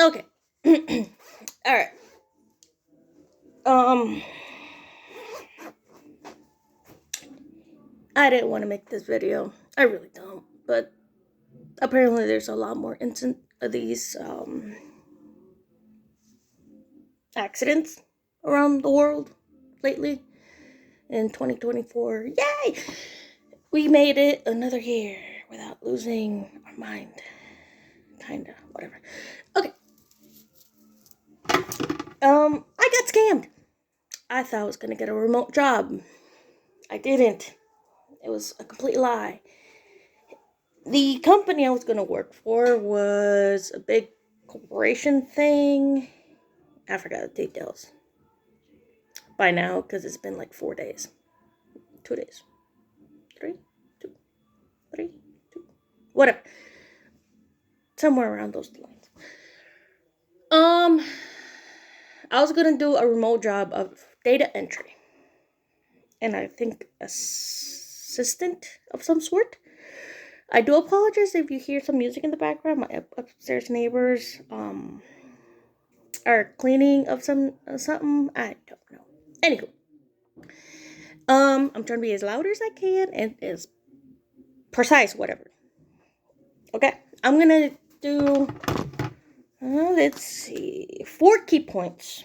Okay. All right. Um, I didn't want to make this video. I really don't. But apparently, there's a lot more incident of these accidents around the world lately. In 2024, yay! We made it another year without losing our mind. Kinda, whatever. Okay. I got scammed. I thought I was gonna get a remote job. I didn't. It was a complete lie. The company I was gonna work for was a big corporation thing. I forgot the details by now because it's been like 4 days. 2 days. 3? 2? 3? 2? Whatever. Somewhere around those lines. I was gonna do a remote job of data entry. And I think assistant of some sort. I do apologize if you hear some music in the background. My upstairs neighbors are cleaning of something. I don't know. Anywho, I'm trying to be as loud as I can and as precise, whatever. Okay, I'm gonna do. Let's see, 4 key points,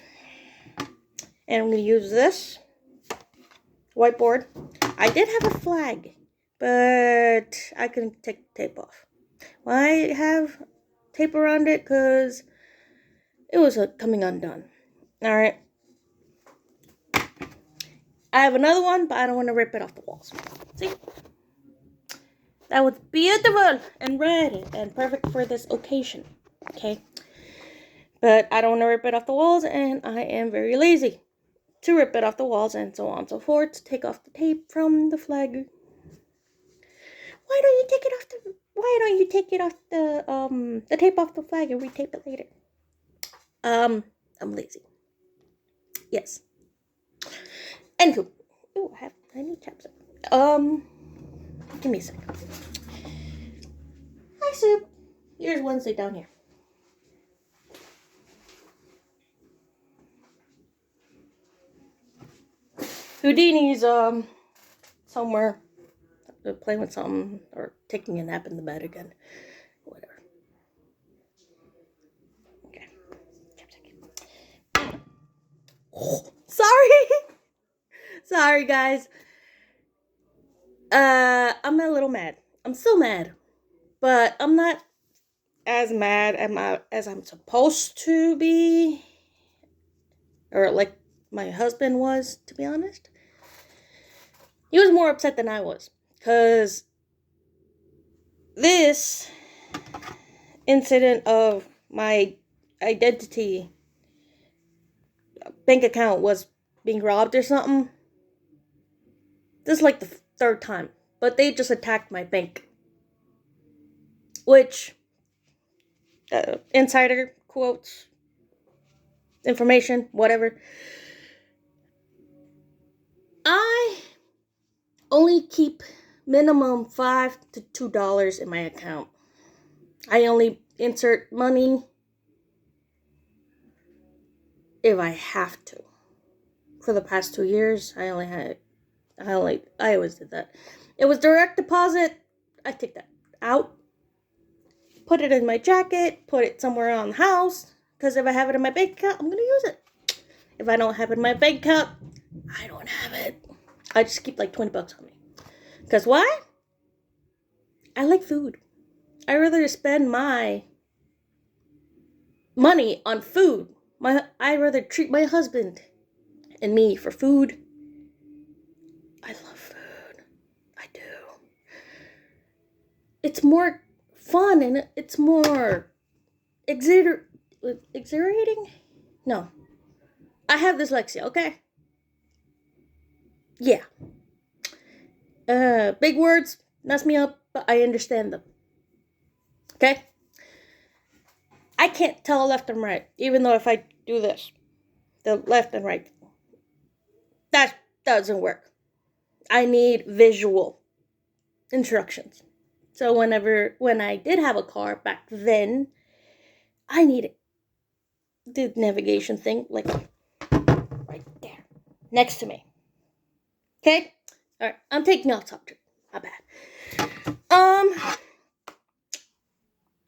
and I'm gonna use this whiteboard. I did have a flag, but I couldn't take the tape off. Why have tape around it? Because it was coming undone. Alright. I have another one, but I don't want to rip it off the walls. See? That was beautiful and red and perfect for this occasion. Okay? But I don't want to rip it off the walls, and I am very lazy to rip it off the walls and so on and so forth. To take off the tape from the flag. Why don't you take it off the tape off the flag and retape it later? I'm lazy. Yes. Anywho. Oh, I need chapstick. Give me a second. Hi, Soup. Here's Wednesday down here. Houdini's, somewhere playing with something or taking a nap in the bed again. Whatever. Okay. Chapstick. Oh, sorry. Sorry, guys. I'm a little mad. I'm still mad. But I'm not as mad as I'm supposed to be. Or like my husband was, to be honest. He was more upset than I was. Because this incident of my identity bank account was being robbed or something. This is like the 3rd time. But they just attacked my bank. Which, insider quotes, information, whatever. I only keep minimum $5 to $2 in my account. I only insert money if I have to. For the past 2 years, I always did that. It was direct deposit. I take that out, put it in my jacket, put it somewhere around the house. Because if I have it in my bank account, I'm gonna use it. If I don't have it in my bank account, I don't have it. I just keep like $20 on me. Because why? I like food. I rather spend my money on food. I rather treat my husband and me for food. I love food. I do. It's more fun and it's more exhilarating? No. I have dyslexia, okay? Yeah. Big words mess me up, but I understand them. Okay? I can't tell left and right, even though if I do this, the left and right, that doesn't work. I need visual instructions. So when I did have a car back then, I needed the navigation thing, like right there, next to me. Okay? Alright, I'm taking off subject. My bad.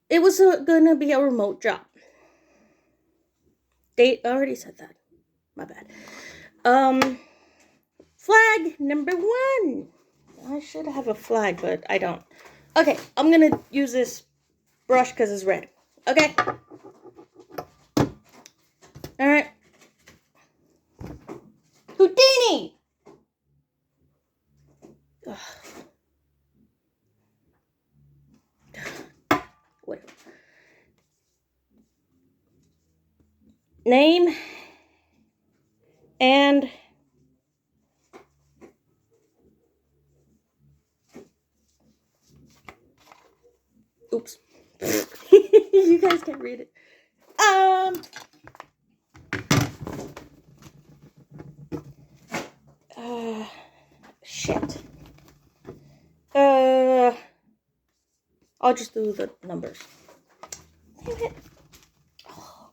It was gonna be a remote job. I already said that. My bad. Flag number 1. I should have a flag, but I don't. Okay, I'm gonna use this brush because it's red. Okay? Alright. Houdini! Ugh. Whatever. Name and oops. You guys can't read it. Shit. I'll just do the numbers. Damn it. Oh.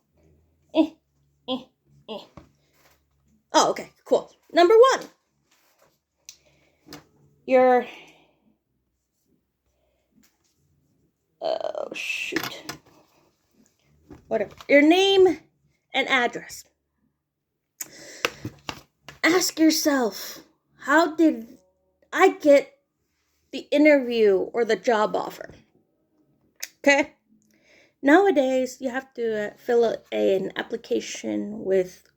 Oh, okay, cool. Number 1. Your shoot. Whatever. Your name and address. Ask yourself, how did I get the interview or the job offer? Okay? Nowadays, you have to fill out an application with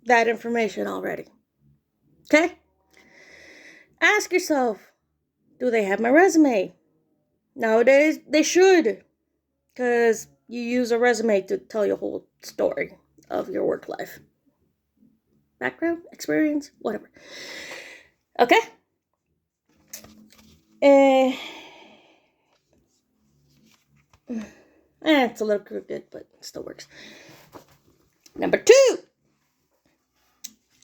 that information already. Okay? Ask yourself, do they have my resume? Nowadays, they should. Because you use a resume to tell your whole story of your work life. Background, experience, whatever. Okay? It's a little crooked, but it still works. Number 2.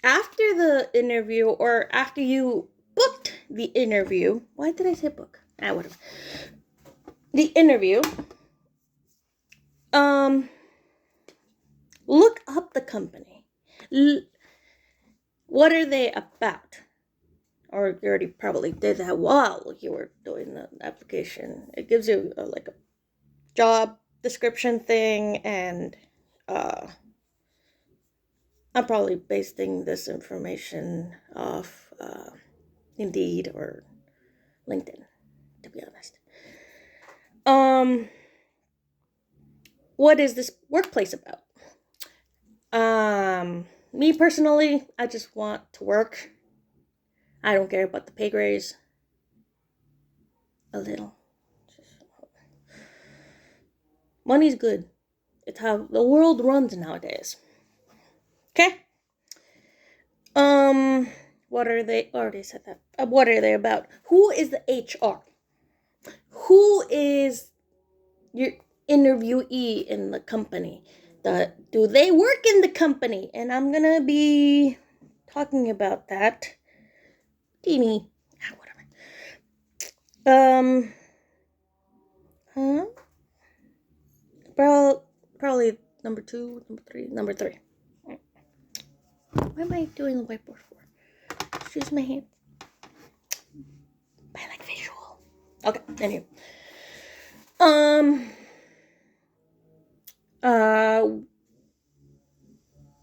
After the interview, or after you booked the interview, why did I say book? Whatever. The interview, look up the company. What are they about? Or you already probably did that while you were doing the application. It gives you like a job description thing, and I'm probably basing this information off Indeed or LinkedIn, to be honest. What is this workplace about? Me personally, I just want to work. I don't care about the pay raise. A little. Money's good. It's how the world runs nowadays. Okay? What are they? Already said that. What are they about? Who is the HR? Who is your interviewee in the company? Do they work in the company? And I'm gonna be talking about that. Teeny. Whatever. Probably number 2, number 3. Why am I doing the whiteboard for? Just use my hand. I like visual. Okay, anyway.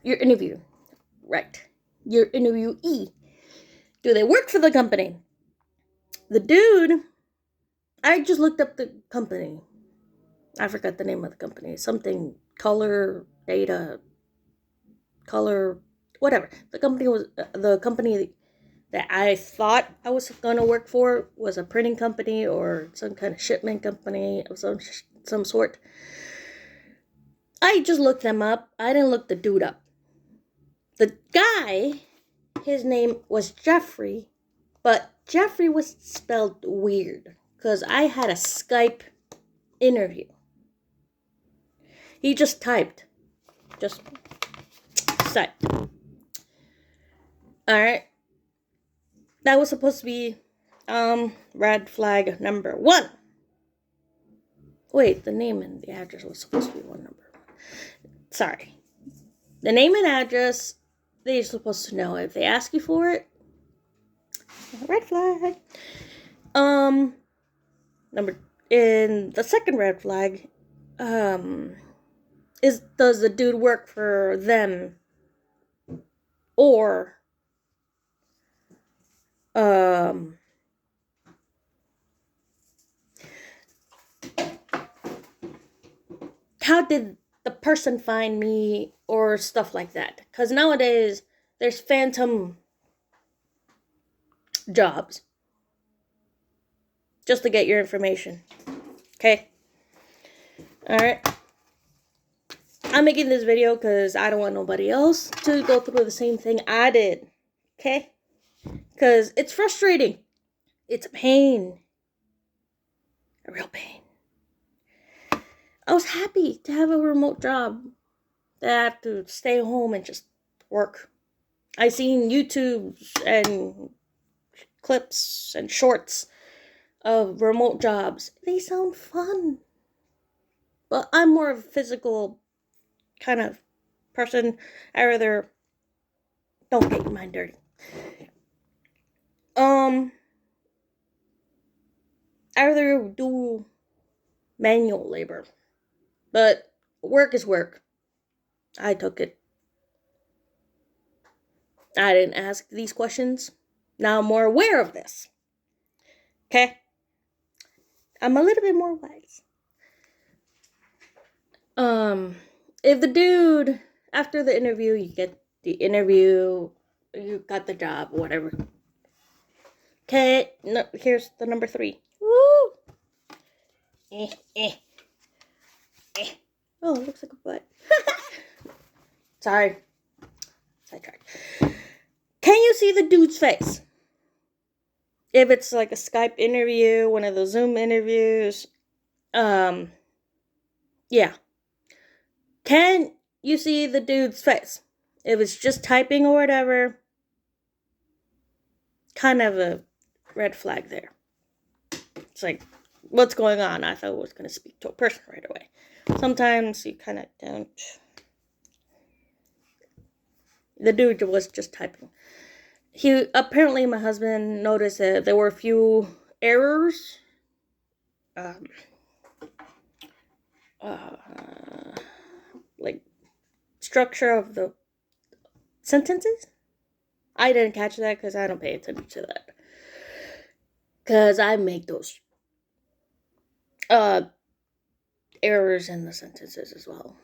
Your interview. Right. Your interviewee. Do they work for the company? The dude, I just looked up the company. I forgot the name of the company. Something color, data, color, whatever. The company that I thought I was gonna work for was a printing company or some kind of shipment company of some sort. I just looked them up. I didn't look the dude up. The guy, his name was Jeffrey, but Jeffrey was spelled weird because I had a Skype interview. He just typed. Just typed. Alright. That was supposed to be red flag number 1. Wait, the name and the address was supposed to be 1 number 1. Sorry. The name and address, they're supposed to know. If they ask you for it, red flag. Number in the second red flag, is does the dude work for them, or how did the person find me, or stuff like that? Because nowadays there's phantom jobs just to get your information. Okay? Alright? I'm making this video because I don't want nobody else to go through the same thing I did. Okay? Because it's frustrating. It's a pain. A real pain. I was happy to have a remote job that I have to stay home and just work. I seen YouTubes and clips and shorts of remote jobs. They sound fun. But I'm more of a physical kind of person. I rather don't get your mind dirty. I rather do manual labor. But work is work. I took it. I didn't ask these questions. Now I'm more aware of this. Okay? I'm a little bit more wise. If the dude, after the interview, you get the interview, you got the job, whatever. Okay, no, here's the number 3. Woo! Oh, it looks like a butt. Sorry. Sidetracked. Can you see the dude's face? If it's like a Skype interview, one of those Zoom interviews, yeah. Can you see the dude's face? If it's just typing or whatever, kind of a red flag there. It's like, what's going on? I thought I was going to speak to a person right away. Sometimes you kind of don't. The dude was just typing. Apparently, my husband noticed that there were a few errors. Like structure of the sentences. I didn't catch that because I don't pay attention to that. Because I make those errors in the sentences as well.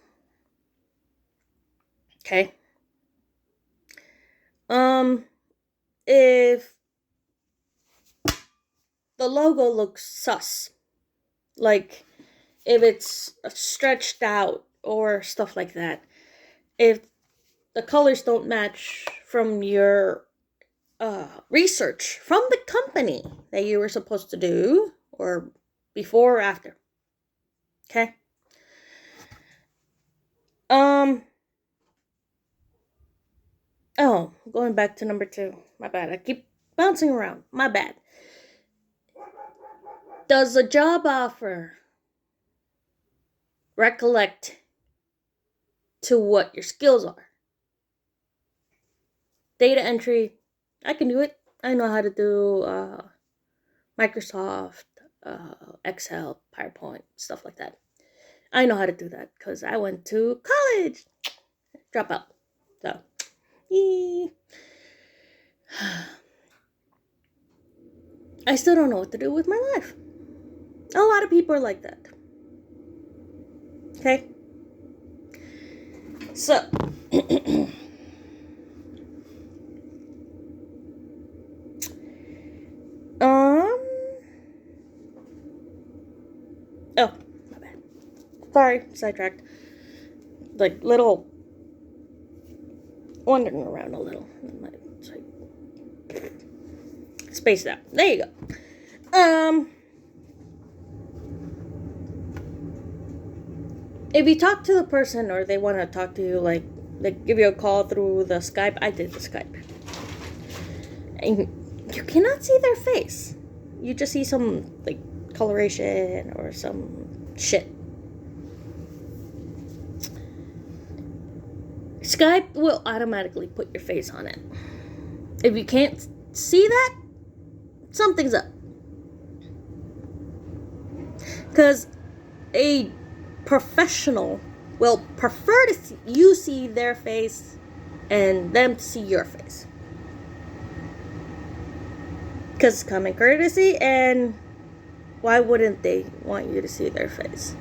Okay. If the logo looks sus, like if it's stretched out or stuff like that, if the colors don't match from your research from the company that you were supposed to do, or before or after. Okay. Oh, going back to number 2. My bad. I keep bouncing around. My bad. Does the job offer recollect to what your skills are? Data entry, I can do it. I know how to do Microsoft, Excel, PowerPoint, stuff like that. I know how to do that because I went to college. Drop out. So, I still don't know what to do with my life. A lot of people are like that. Okay? So, oh, my bad. Sorry, sidetracked. Like, little, wandering around a little. Spaced out. There you go. If you talk to the person or they want to talk to you, like give you a call through the Skype, I did the Skype. And you cannot see their face. You just see some, like, coloration or some shit. Skype Skype will automatically put your face on it. If you can't see that, something's up. Because a professional will prefer to see you see their face and them to see your face. Because it's common courtesy, and why wouldn't they want you to see their face?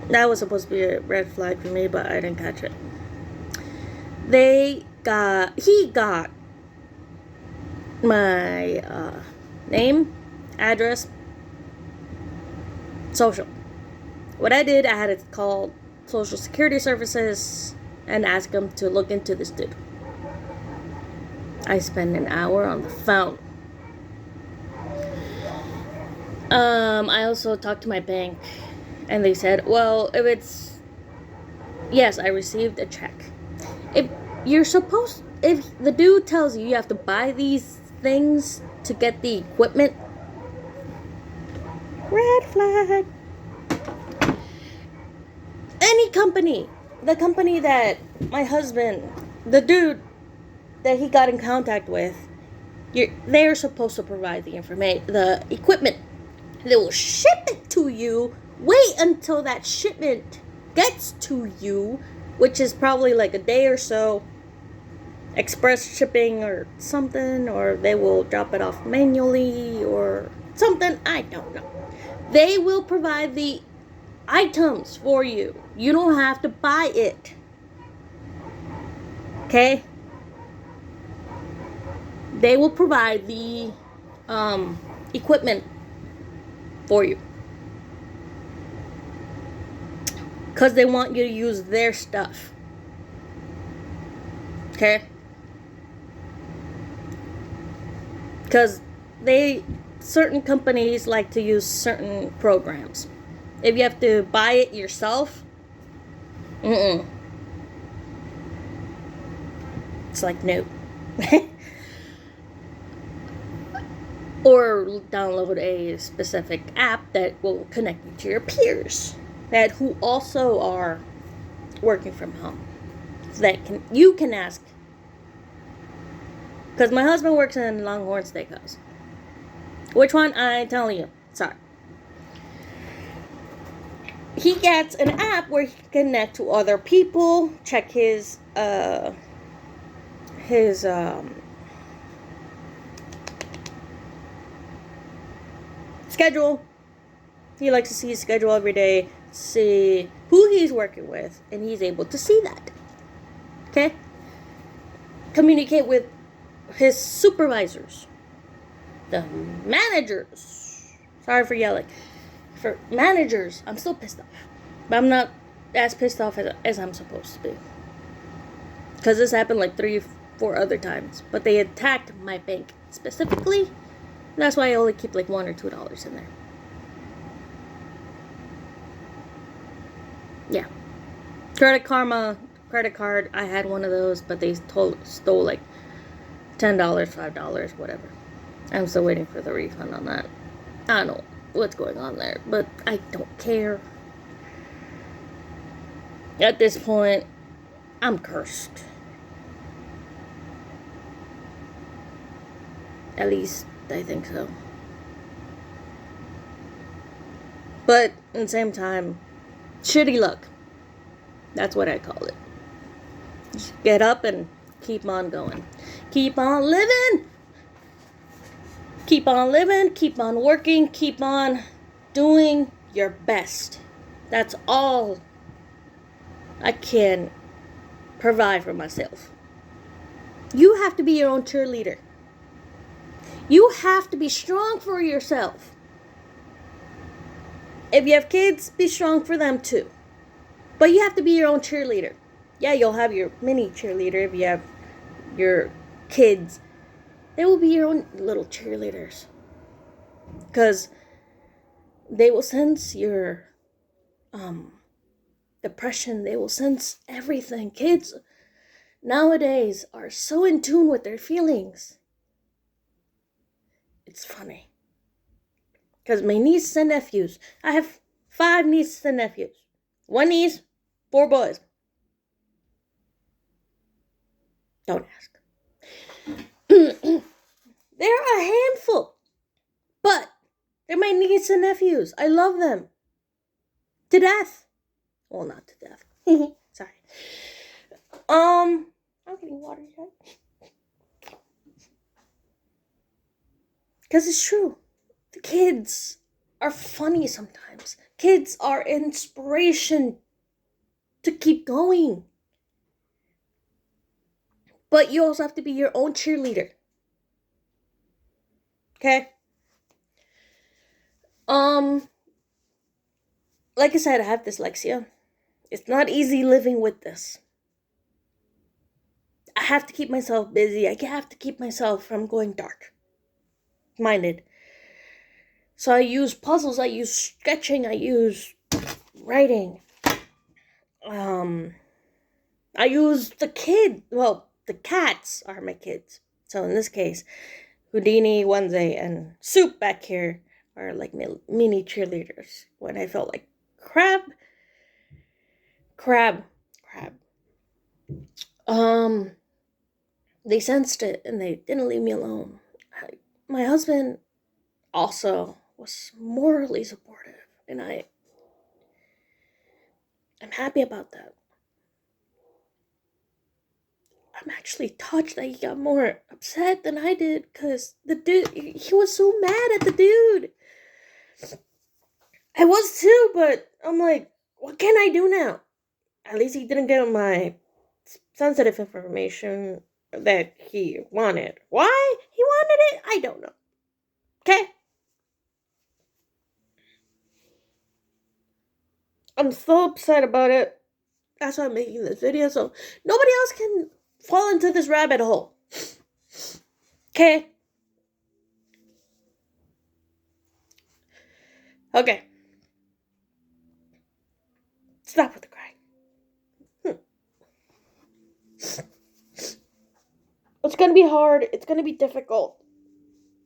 That was supposed to be a red flag for me, but I didn't catch it. He got my name, address, social. What I did, I had to call Social Security Services and ask them to look into this dude. I spent an hour on the phone. I also talked to my bank, and they said, well, yes, I received a check. If the dude tells you have to buy these things to get the equipment, red flag. Any company, the company that my husband, the dude that he got in contact with, they're supposed to provide the equipment. They will ship it to you. Wait until that shipment gets to you, which is probably like a day or so. Express shipping or something, or they will drop it off manually or something. I don't know. They will provide the items for you. You don't have to buy it. Okay? They will provide the equipment for you. Because they want you to use their stuff. Okay? Because certain companies like to use certain programs. If you have to buy it yourself, it's like no. Or download a specific app that will connect you to your peers who also are working from home. So you can ask. Because my husband works in Longhorn Steakhouse. Which one? I tell you. Sorry. He gets an app where he can connect to other people, check his schedule. He likes to see his schedule every day, see who he's working with, and he's able to see that. Okay? Communicate with his supervisors, the managers. Sorry for yelling. For managers, I'm still pissed off. But I'm not as pissed off as I'm supposed to be. Because this happened like 3-4 other times. But they attacked my bank specifically. That's why I only keep like $1 or $2 in there. Yeah. Credit card, I had one of those, but they stole like $10, $5, whatever. I'm still waiting for the refund on that. I don't know what's going on there, but I don't care. At this point, I'm cursed. At least I think so. But at the same time, shitty luck. That's what I call it. Just get up and keep on going. Keep on living. Keep on living. Keep on working. Keep on doing your best. That's all I can provide for myself. You have to be your own cheerleader. You have to be strong for yourself. If you have kids, be strong for them too. But you have to be your own cheerleader. Yeah, you'll have your mini cheerleader if you have your kids. They will be your own little cheerleaders. Because they will sense your depression. They will sense everything. Kids nowadays are so in tune with their feelings. It's funny. Because my nieces and nephews, I have 5 nieces and nephews. 1 niece, 4 boys. Don't ask. They're a handful. But they're my nieces and nephews. I love them. To death. Well, not to death. Sorry. I'm getting water yet. Because it's true. The kids are funny sometimes. Kids are inspiration to keep going. But you also have to be your own cheerleader. Okay? Like I said, I have dyslexia. It's not easy living with this. I have to keep myself busy. I have to keep myself from going dark-minded. So I use puzzles, I use sketching, I use writing. I use the cats are my kids. So in this case, Houdini, Wednesday, and Soup back here are like mini cheerleaders. When I felt like crab. They sensed it and they didn't leave me alone. My husband also was morally supportive, and I'm happy about that. I'm actually touched that he got more upset than I did, because the dude, he was so mad at the dude. I was too, but I'm like, what can I do now? At least he didn't get my sensitive information that he wanted. Why he wanted it, I don't know. Okay? I'm so upset about it. That's why I'm making this video, so nobody else can fall into this rabbit hole. Okay? Okay. Stop with the crying. It's gonna be hard. It's gonna be difficult.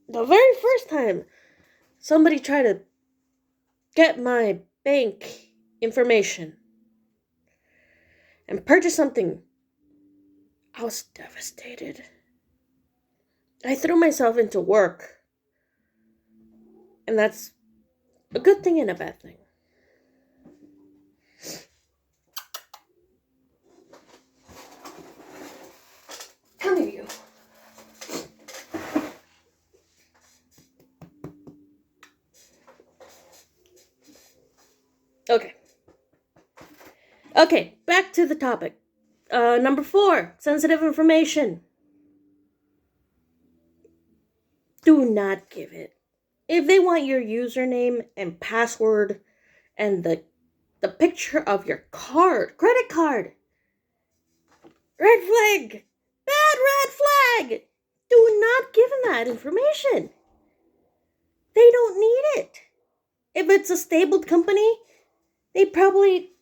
The very first time somebody tried to get my bank information and purchase something, I was devastated. I threw myself into work. And that's a good thing and a bad thing. Come here, you. Okay, back to the topic. Number 4, sensitive information. Do not give it. If they want your username and password and the picture of your credit card, red flag, bad red flag. Do not give them that information. They don't need it. If it's a stapled company, they probably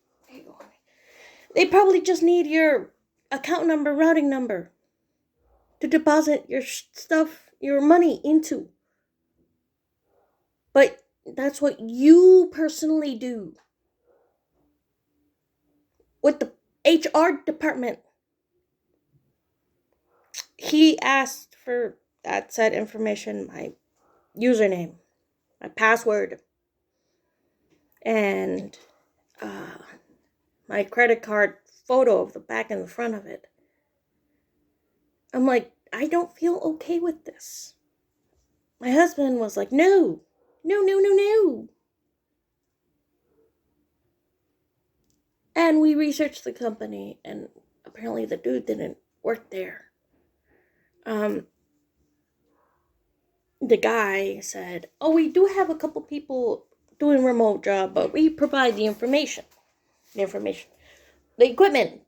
just need your account number, routing number to deposit your stuff, your money into. But that's what you personally do. With the HR department, he asked for that said information, my username, my password, and my credit card photo of the back and the front of it. I'm like, I don't feel okay with this. My husband was like, no. And we researched the company, and apparently the dude didn't work there. The guy said, oh, we do have a couple people doing remote job, but we provide the information. The equipment.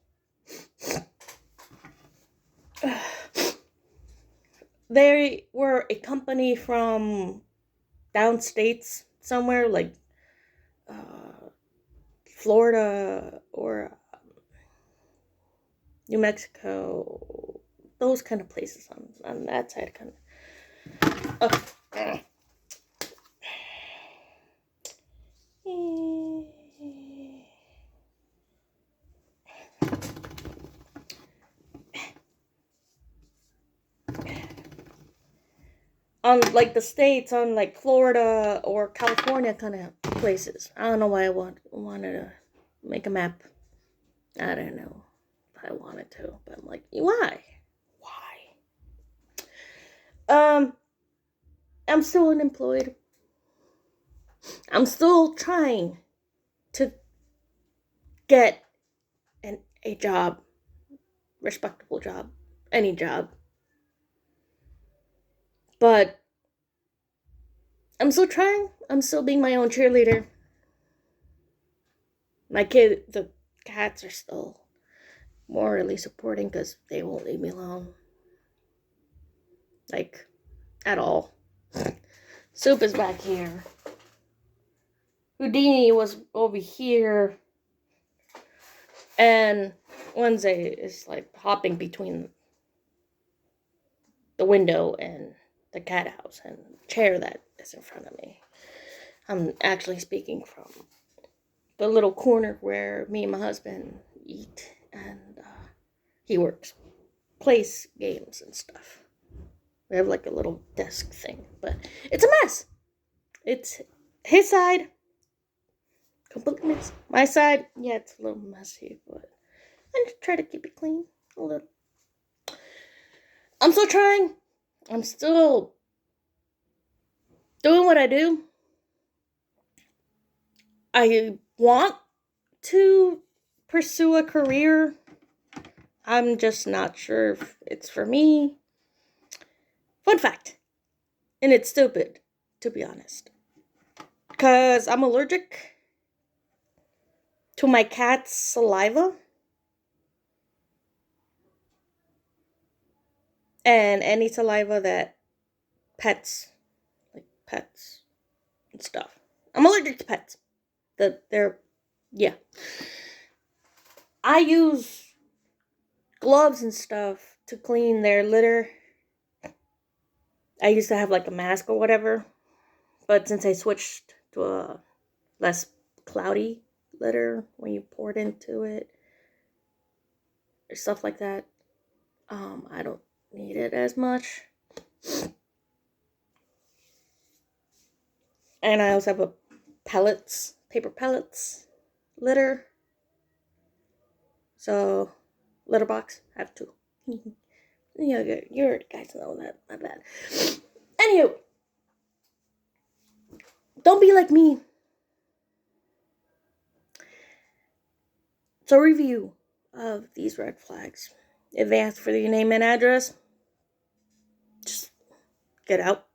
They were a company from downstates somewhere, like Florida or New Mexico, those kind of places on that side, kind of. Okay. on like the states, on like Florida or California kind of places. I don't know why I wanted to make a map. I don't know if I wanted to, but I'm like, why? Um, I'm still unemployed. I'm still trying to get a job, respectable job, any job. But I'm still trying. I'm still being my own cheerleader. The cats are still morally supporting because they won't leave me alone. Like, at all. Soup is back here. Houdini was over here. And Wednesday is like hopping between the window and the cat house and the chair that is in front of me. I'm actually speaking from the little corner where me and my husband eat, and he works, plays games and stuff. We have like a little desk thing, but it's a mess. It's his side, completely mess. My side, yeah, it's a little messy, but I just try to keep it clean a little. I'm still trying. I'm still doing what I do. I want to pursue a career. I'm just not sure if it's for me. Fun fact, and it's stupid, to be honest, because I'm allergic to my cat's saliva and any saliva that pets and stuff. I'm allergic to pets. Yeah. I use gloves and stuff to clean their litter. I used to have like a mask or whatever, but since I switched to a less cloudy litter when you pour it into it or stuff like that, I don't need it as much. And I also have a paper pellets litter. So, litter box, I have two. You guys know that, my bad. Anywho, don't be like me. So, review of these red flags. If they ask for your name and address, just get out.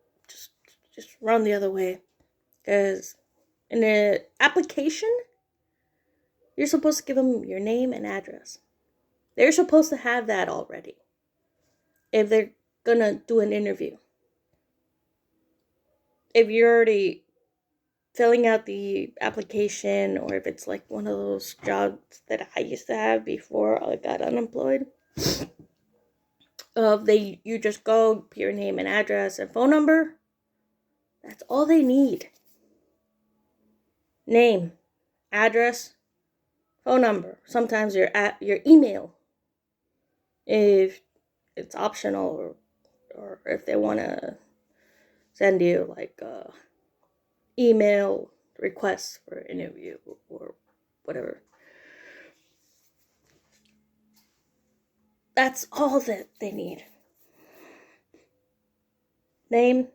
Just run the other way. Because in the application, you're supposed to give them your name and address. They're supposed to have that already if they're gonna do an interview. If you're already filling out the application, or if it's like one of those jobs that I used to have before I got unemployed, you just go, put your name and address and phone number. That's all they need. Name, address, phone number. Sometimes your email, if it's optional, or if they want to send you like email requests for an interview or whatever. That's all that they need. Name,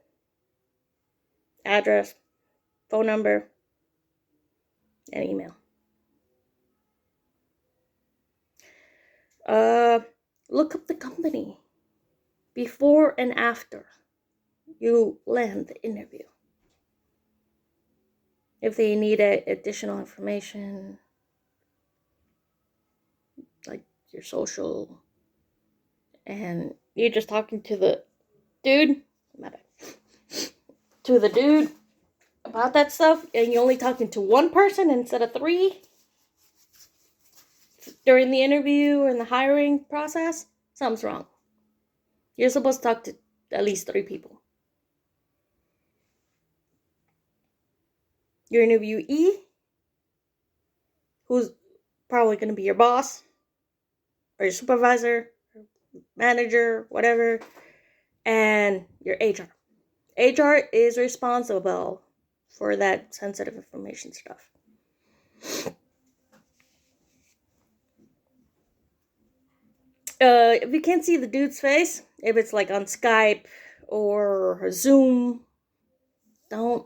address, phone number, and email. Look up the company before and after you land the interview. If they need additional information, like your social, and you're just talking to the dude, about that stuff, and you're only talking to one person instead of three during the interview and the hiring process, something's wrong. You're supposed to talk to at least 3 people. Your interviewee, who's probably going to be your boss, or your supervisor, or manager, whatever, and your HR. HR is responsible for that sensitive information stuff. If you can't see the dude's face, if it's like on Skype or Zoom, don't.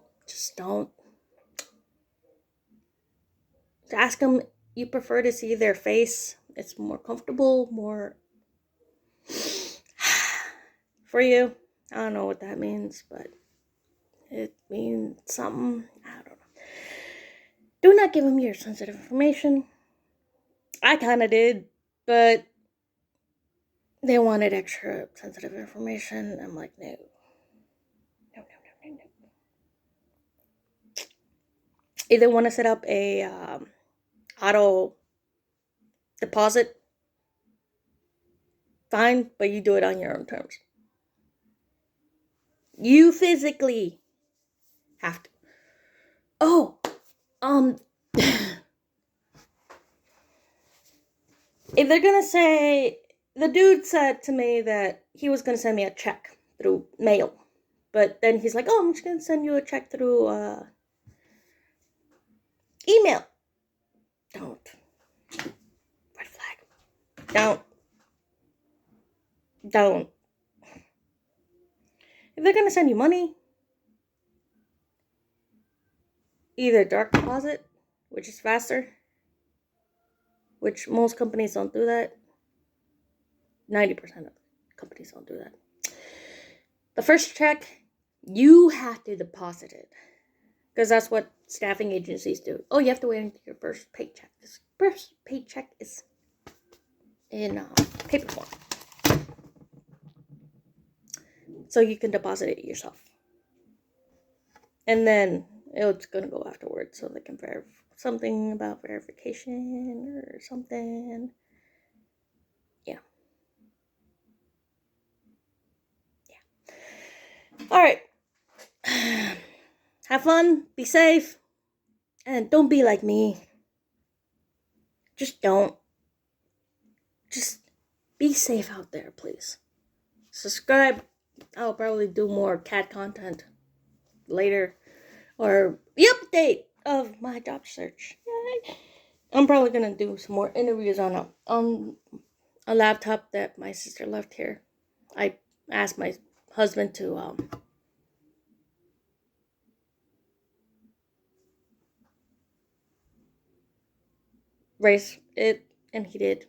Ask them you prefer to see their face. It's more comfortable, more for you. I don't know what that means, but it means something. I don't know. Do not give them your sensitive information. I kind of did, but they wanted extra sensitive information. I'm like, no. No. If they want to set up a auto deposit, fine, but you do it on your own terms. You physically have to. Oh, if they're gonna say, the dude said to me that he was gonna send me a check through mail, but then he's like, oh, I'm just gonna send you a check through email. Don't. Red flag. Don't. If they're gonna send you money, either direct deposit, which is faster, which most companies don't do that. 90% of companies don't do that. The first check, you have to deposit it. Because that's what staffing agencies do. Oh, you have to wait until your first paycheck. This first paycheck is in paper form. So you can deposit it yourself. And then it's going to go afterwards. So they can verify something about verification or something. Yeah. All right. Have fun. Be safe. And don't be like me. Just don't. Just be safe out there, please. Subscribe. I'll probably do more cat content later. Or the update of my job search. Yay. I'm probably gonna do some more interviews on a laptop that my sister left here. I asked my husband to raise it, and he did.